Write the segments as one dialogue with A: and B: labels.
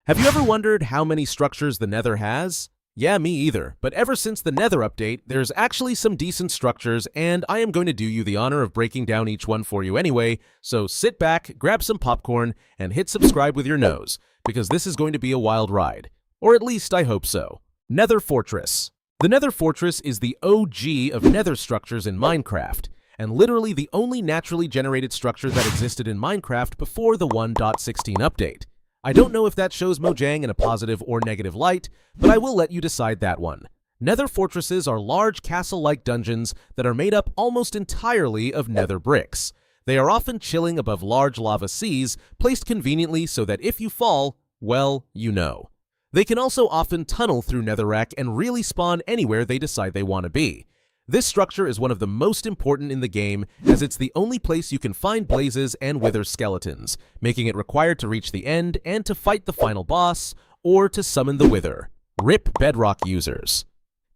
A: Have you ever wondered how many structures the Nether has? Yeah, me either, but ever since the Nether update, there's actually some decent structures, and I am going to do you the honor of breaking down each one for you anyway, so sit back, grab some popcorn, and hit subscribe with your nose, because this is going to be a wild ride. Or at least I hope so. Nether Fortress. The Nether Fortress is the OG of Nether structures in Minecraft, and literally the only naturally generated structure that existed in Minecraft before the 1.16 update. I don't know if that shows Mojang in a positive or negative light, but I will let you decide that one. Nether fortresses are large castle-like dungeons that are made up almost entirely of nether bricks. They are often chilling above large lava seas, placed conveniently so that if you fall, well, you know. They can also often tunnel through netherrack and really spawn anywhere they decide they want to be. This structure is one of the most important in the game, as it's the only place you can find blazes and wither skeletons, making it required to reach the end and to fight the final boss, or to summon the wither. RIP bedrock users.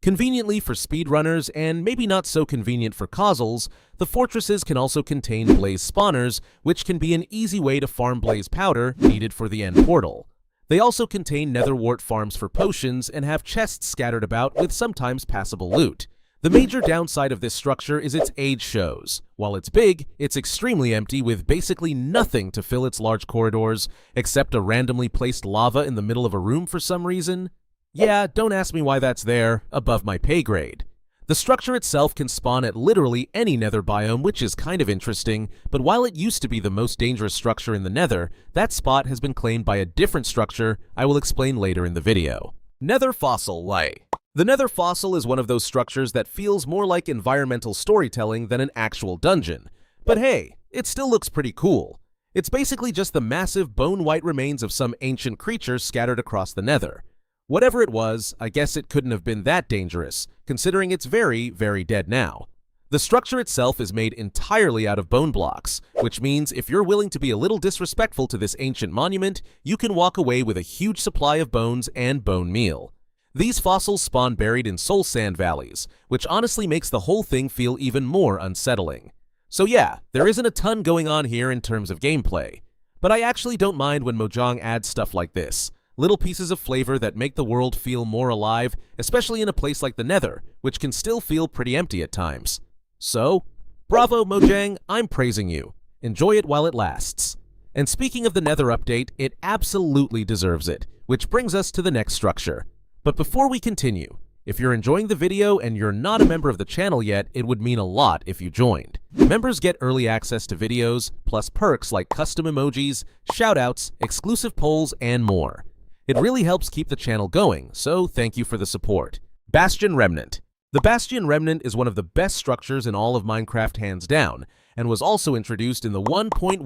A: Conveniently for speedrunners, and maybe not so convenient for casuals, the fortresses can also contain blaze spawners, which can be an easy way to farm blaze powder needed for the end portal. They also contain nether wart farms for potions and have chests scattered about with sometimes passable loot. The major downside of this structure is its age shows. While it's big, it's extremely empty with basically nothing to fill its large corridors, except a randomly placed lava in the middle of a room for some reason. Yeah, don't ask me why that's there, above my pay grade. The structure itself can spawn at literally any nether biome, which is kind of interesting, but while it used to be the most dangerous structure in the nether, that spot has been claimed by a different structure I will explain later in the video. Nether Fossil Way. The Nether Fossil is one of those structures that feels more like environmental storytelling than an actual dungeon. But hey, it still looks pretty cool. It's basically just the massive bone-white remains of some ancient creature scattered across the Nether. Whatever it was, I guess it couldn't have been that dangerous, considering it's very, very dead now. The structure itself is made entirely out of bone blocks, which means if you're willing to be a little disrespectful to this ancient monument, you can walk away with a huge supply of bones and bone meal. These fossils spawn buried in soul sand valleys, which honestly makes the whole thing feel even more unsettling. So yeah, there isn't a ton going on here in terms of gameplay. But I actually don't mind when Mojang adds stuff like this. Little pieces of flavor that make the world feel more alive, especially in a place like the Nether, which can still feel pretty empty at times. So, bravo Mojang, I'm praising you. Enjoy it while it lasts. And speaking of the Nether update, it absolutely deserves it, which brings us to the next structure. But before we continue, if you're enjoying the video and you're not a member of the channel yet, it would mean a lot if you joined. Members get early access to videos, plus perks like custom emojis, shoutouts, exclusive polls, and more. It really helps keep the channel going, so thank you for the support. Bastion Remnant. The Bastion Remnant is one of the best structures in all of Minecraft hands down, and was also introduced in the 1.16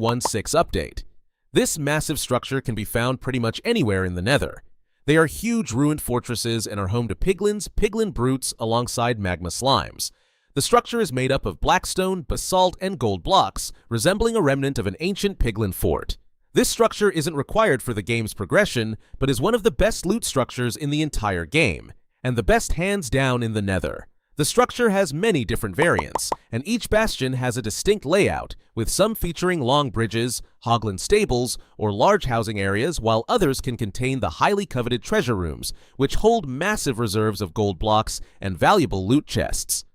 A: update. This massive structure can be found pretty much anywhere in the Nether. They are huge ruined fortresses and are home to piglins, piglin brutes, alongside magma slimes. The structure is made up of blackstone, basalt, and gold blocks, resembling a remnant of an ancient piglin fort. This structure isn't required for the game's progression, but is one of the best loot structures in the entire game, and the best hands down in the Nether. The structure has many different variants, and each bastion has a distinct layout, with some featuring long bridges, hoglin stables, or large housing areas, while others can contain the highly coveted treasure rooms, which hold massive reserves of gold blocks and valuable loot chests.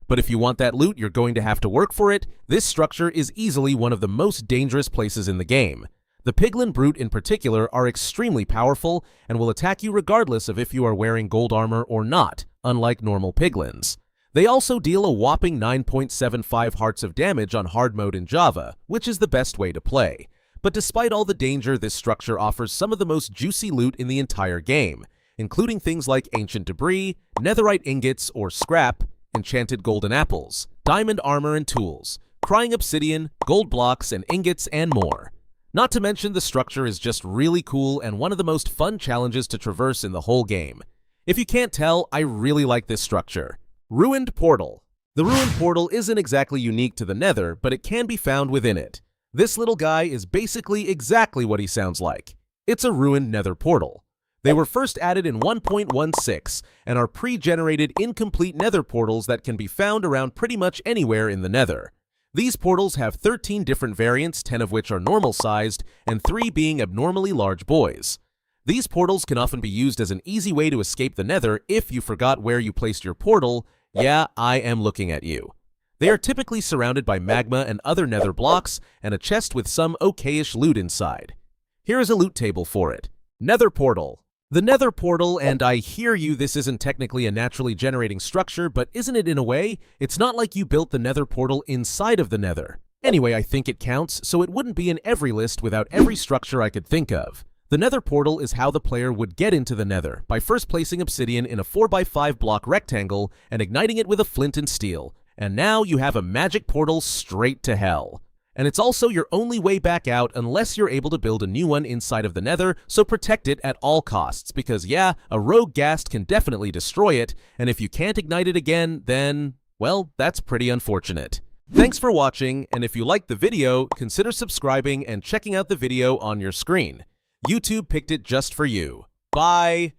A: But if you want that loot, you're going to have to work for it. This structure is easily one of the most dangerous places in the game. The piglin brute in particular are extremely powerful and will attack you regardless of if you are wearing gold armor or not, unlike normal piglins. They also deal a whopping 9.75 hearts of damage on hard mode in Java, which is the best way to play. But despite all the danger, this structure offers some of the most juicy loot in the entire game, including things like ancient debris, netherite ingots or scrap, enchanted golden apples, diamond armor and tools, crying obsidian, gold blocks and ingots, and more. Not to mention the structure is just really cool and one of the most fun challenges to traverse in the whole game. If you can't tell, I really like this structure. Ruined Portal. The Ruined Portal isn't exactly unique to the Nether, but it can be found within it. This little guy is basically exactly what he sounds like. It's a ruined Nether portal. They were first added in 1.16 and are pre-generated incomplete Nether portals that can be found around pretty much anywhere in the Nether. These portals have 13 different variants, 10 of which are normal-sized, and 3 being abnormally large boys. These portals can often be used as an easy way to escape the Nether if you forgot where you placed your portal. Yeah, I am looking at you. They are typically surrounded by magma and other Nether blocks, and a chest with some okayish loot inside. Here is a loot table for it. Nether portal. The Nether portal, and I hear you, this isn't technically a naturally generating structure, but isn't it in a way? It's not like you built the Nether portal inside of the Nether. Anyway, I think it counts, so it wouldn't be in every list without every structure I could think of. The Nether portal is how the player would get into the Nether, by first placing obsidian in a 4x5 block rectangle and igniting it with a flint and steel. And now you have a magic portal straight to hell. And it's also your only way back out unless you're able to build a new one inside of the Nether, so protect it at all costs, because yeah, a rogue ghast can definitely destroy it, and if you can't ignite it again, then, well, that's pretty unfortunate. Thanks for watching, and if you liked the video, consider subscribing and checking out the video on your screen. YouTube picked it just for you. Bye!